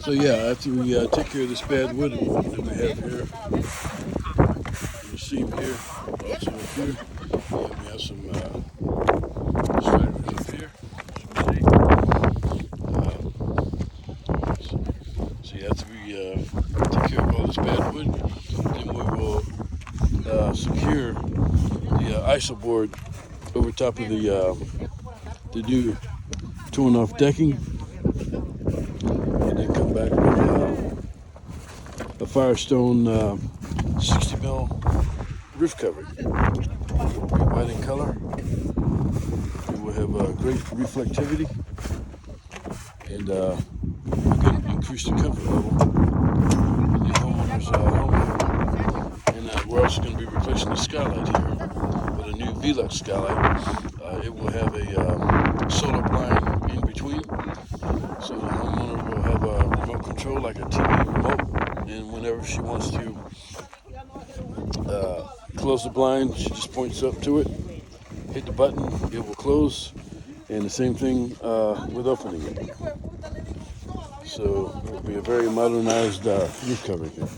So yeah, after we take care of this bad wood that we have here, you'll see here, also up here, and we have some sliders up here, as you can see. So yeah, after we take care of all this bad wood, then we will secure the iso board over top of the new torn off decking, and then come back with a Firestone 60 mil roof covering. It will be white in color. It will have great reflectivity, and again, increase the comfort level in the homeowner's home. And we're also going to be replacing the skylight here with a new Velux skylight. It will have a solar blind in between, so the homeowner will have a remote control like a TV remote, and whenever she wants to close the blind, she just points up to it, hit the button, it will close, and the same thing with opening it. So it will be a very modernized roof covering here.